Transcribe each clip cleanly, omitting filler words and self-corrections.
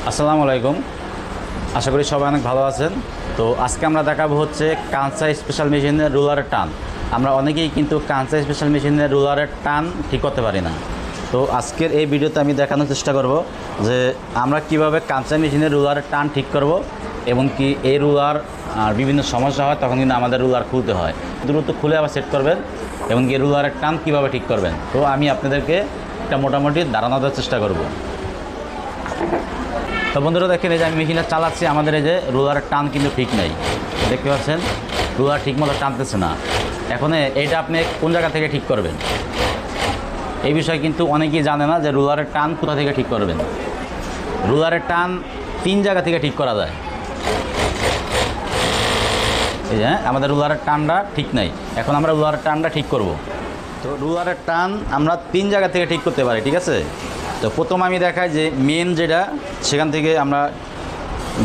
আসসালামু আলাইকুম। আশা করি সবাই অনেক ভালো আছেন। তো আজকে আমরা দেখাবো হচ্ছে কাঁচা স্পেশাল মেশিনের রুলারের টান। আমরা অনেকেই কিন্তু কাঁচা স্পেশাল মেশিনের রুলারের টান ঠিক করতে পারি না। তো আজকের এই ভিডিওতে আমি দেখানোর চেষ্টা করব যে আমরা কিভাবে কাঁচা মেশিনের রুলারের টান ঠিক করব এবং কি এই রুলার বিভিন্ন সমস্যা হয় তখন কিন্তু আমাদের রুলার খুলতে হয়, দ্রুত খুলে আবার সেট করবেন এবং কি রুলারের টান কীভাবে ঠিক করবেন। তো আমি আপনাদেরকে একটা মোটামুটি ধারণা দেওয়ার চেষ্টা করব। তো বন্ধুরা দেখেন, এই যে আমি মেশিনটা চালাচ্ছি, আমাদের এই যে রুলারের টান কিন্তু ঠিক নেই, দেখতে পাচ্ছেন রুলার ঠিক মতো টানতেছে না। এখন এইটা আপনি কোন জায়গা থেকে ঠিক করবেন এই বিষয়ে কিন্তু অনেকেই জানে না যে রুলারের টান কোথা থেকে ঠিক করবেন। রুলারের টান 3 জায়গা থেকে ঠিক করা যায়। এই যে আমাদের রুলারের টানটা ঠিক নেই, এখন আমরা রুলারের টানটা ঠিক করব। তো রুলারের টান আমরা 3 জায়গা থেকে ঠিক করতে পারি, ঠিক আছে। তো প্রথম আমি দেখাই যে মেন যেটা, সেখান থেকে আমরা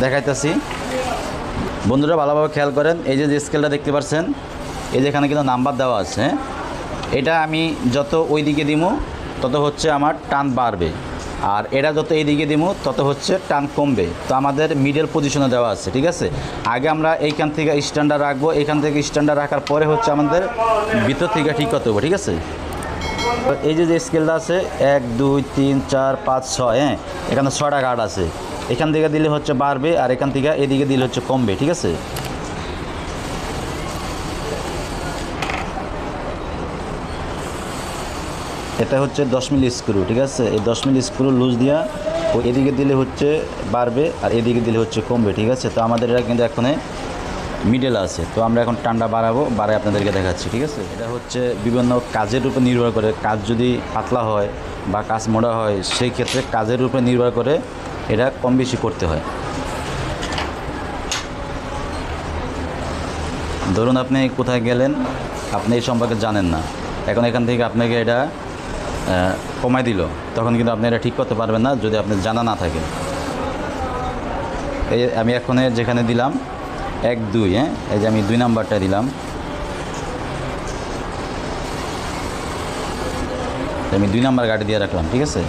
দেখাইতেছি। বন্ধুরা ভালোভাবে খেয়াল করেন, এই যে স্কেলটা দেখতে পাচ্ছেন, এই যে এখানে কিন্তু নাম্বার দেওয়া আছে। এটা আমি যত ওই দিকে দিমু তত হচ্ছে আমার টান বাড়বে, আর এটা যত এই দিকে দিমু তত হচ্ছে টান কমবে। তো আমাদের মিডল পজিশনে দেওয়া আছে, ঠিক আছে। আগে আমরা এইখান থেকে স্ট্যান্ডার্ড রাখবো, এখান থেকে স্ট্যান্ডার্ড রাখার পরে হচ্ছে আমাদের ভিতর থেকে ঠিক করতে হবে, ঠিক আছে। এই যে স্কেলটা আছে 1 2 3 4 5 6, এখানে 6টা গার্ড আছে। এখান থেকে দিলে হচ্ছে বাড়বে, আর এখান থেকে এদিকে দিলে হচ্ছে কমবে, ঠিক আছে। এটা হচ্ছে 10 মিলি স্ক্রু, ঠিক আছে। এই 10 মিলি স্ক্রু লুজ দিয়া ও এদিকে দিলে হচ্ছে বাড়বে, আর এদিকে দিলে হচ্ছে কমবে, ঠিক আছে। তো আমাদের এটা কিন্তু এখন মিডল আছে। তো আমরা এখন টানটা বাড়ায় আপনাদেরকে দেখাচ্ছি, ঠিক আছে। এটা হচ্ছে বিভিন্ন কাজের উপর নির্ভর করে, কাজ যদি পাতলা হয় বা কাজ মোটা হয় সেই ক্ষেত্রে কাজের উপর নির্ভর করে এটা কম বেশি করতে হয়। ধরুন আপনি কোথায় গেলেন, আপনি এই সম্পর্কে জানেন না, এখন এখান থেকে আপনাকে এটা কমাই দিল, তখন কিন্তু আপনি এটা ঠিক করতে পারবেন না যদি আপনি জানা না থাকে। এই আমি এখন যেখানে দিলাম 1 2, এই যে আমি 2 নাম্বারটা দিলাম, আমি 2 নাম্বার গাড়ি দিয়ে রাখলাম, ঠিক আছে।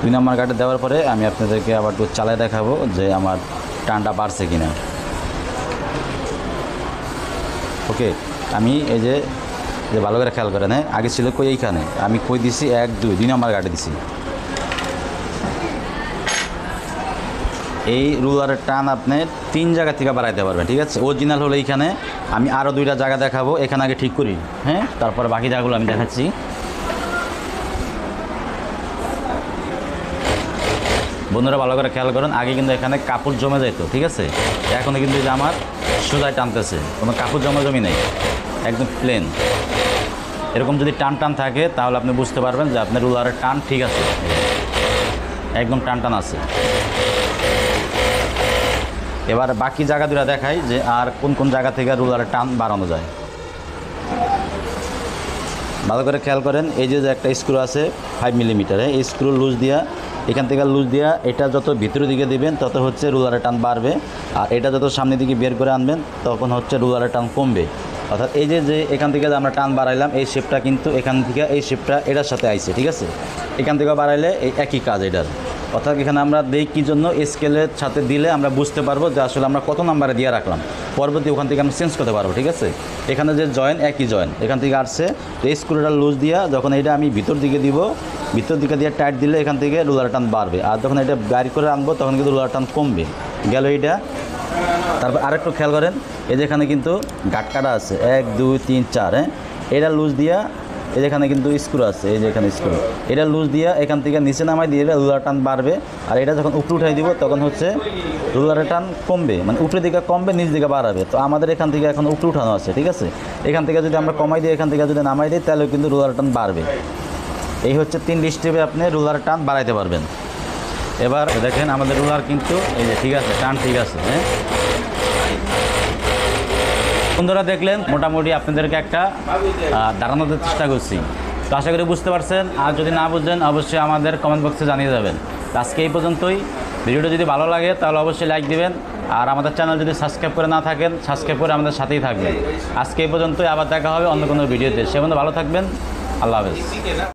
2 নাম্বার গাড়ি দেওয়ার পরে আমি আপনাদেরকে আবার একটু চালায় দেখাবো যে আমার টানটা বাড়ছে কিনা। ওকে, আমি এই যে ভালো করে খেয়াল করেন, আগে ছিল কই এইখানে, আমি কই দিছি 1 2 নাম্বার গাড়ি দিছি। এই রুলারের টান আপনি 3 জায়গা থেকে বাড়াইতে পারবেন, ঠিক আছে। অরিজিনাল হলো এইখানে, আমি আরও 2টা জায়গা দেখাবো, এখানে আগে ঠিক করি, তারপর বাকি জায়গাগুলো আমি দেখাচ্ছি। বন্ধুরা ভালো করে খেয়াল করেন, আগে কিন্তু এখানে কাপড় জমে যেত, ঠিক আছে। এখন কিন্তু যে আমার সোজায় টানতেছে, কোনো কাপড় জমি নেই, একদম প্লেন। এরকম যদি টান থাকে তাহলে আপনি বুঝতে পারবেন যে আপনার রুলারের টান ঠিক আছে, একদম টান আছে। এবার বাকি জায়গা দুটো দেখাই যে আর কোন কোন জায়গা থেকে রুলারের টান বাড়ানো যায়। ভালো করে খেয়াল করেন, এই যে একটা স্ক্রু আছে 5 মিলিমিটার, এই স্ক্রু লুজ দিয়া, এখান থেকে লুজ দিয়া এটা যত ভিতরের দিকে দিবেন তত হচ্ছে রুলারের টান বাড়বে, আর এটা যত সামনের দিকে বের করে আনবেন তখন হচ্ছে রুলারের টান কমবে। অর্থাৎ এই যে এখান থেকে আমরা টান বাড়াইলাম, এই শেপটা কিন্তু এখান থেকে এই শেপটা এটার সাথে আইছে, ঠিক আছে। এখান থেকে বাড়াইলে এই একই কাজ এটার। অর্থাৎ এখানে আমরা দেই কী জন্য, স্কেলের সাথে দিলে আমরা বুঝতে পারবো যে আসলে আমরা কত নাম্বারে দিয়ে রাখলাম, পরবর্তী ওখান থেকে আমরা চেঞ্জ করতে পারবো, ঠিক আছে। এখানে যে জয়েন একই জয়েন এখান থেকে আসছে, তো এই স্ক্রুটা লুজ দিয়া যখন এটা আমি ভিতর দিকে দিব, ভিতর দিকে দিয়ে টাইট দিলে এখান থেকে রুলারের টান বাড়বে, আর যখন এটা বাইর করে আনবো তখন কিন্তু রুলারের টান কমবে গেল এইটা। তারপর আরেকটু খেয়াল করেন, এই যেখানে কিন্তু গাঁট কাটা আছে 1 2 3 4, এটা লুজ দিয়া, এই যেখানে কিন্তু স্ক্রু আছে, এই যে এখানে স্ক্রু, এটা লুজ দিয়া এখান থেকে নিচে নামাই দিয়ে রুলার টান বাড়বে, আর এটা যখন উপরে উঠাই দিব তখন হচ্ছে রুলারের টান কমবে, মানে উপরের দিকে কমবে, নিচ দিকে বাড়াবে। তো আমাদের এখান থেকে এখন উপরে উঠানো আছে, ঠিক আছে। এখান থেকে যদি আমরা কমাই দিই, এখান থেকে যদি নামাই দিই তাহলে কিন্তু রুলারের টান বাড়বে। এই হচ্ছে 3 স্টেপে আপনি রুলারের টান বাড়াইতে পারবেন। এবার দেখেন আমাদের রুলার কিন্তু এই যে ঠিক আছে, টান ঠিক আছে। বন্ধুরা দেখলেন, মোটামুটি আপনাদেরকে একটা ধারণা দেওয়ার চেষ্টা করছি। তো আশা করি বুঝতে পারছেন, আর যদি না বুঝেন অবশ্যই আমাদের কমেন্ট বক্সে জানিয়ে যাবেন। আজকে এই পর্যন্তই। ভিডিওটা যদি ভালো লাগে তাহলে অবশ্যই লাইক দিবেন, আর আমাদের চ্যানেল যদি সাবস্ক্রাইব করে না থাকেন সাবস্ক্রাইব করে আমাদের সাথেই থাকবেন। আজকে এই পর্যন্তই, আবার দেখা হবে অন্য কোনো ভিডিওতে। সে পর্যন্ত ভালো থাকবেন, আল্লাহ হাফেজ।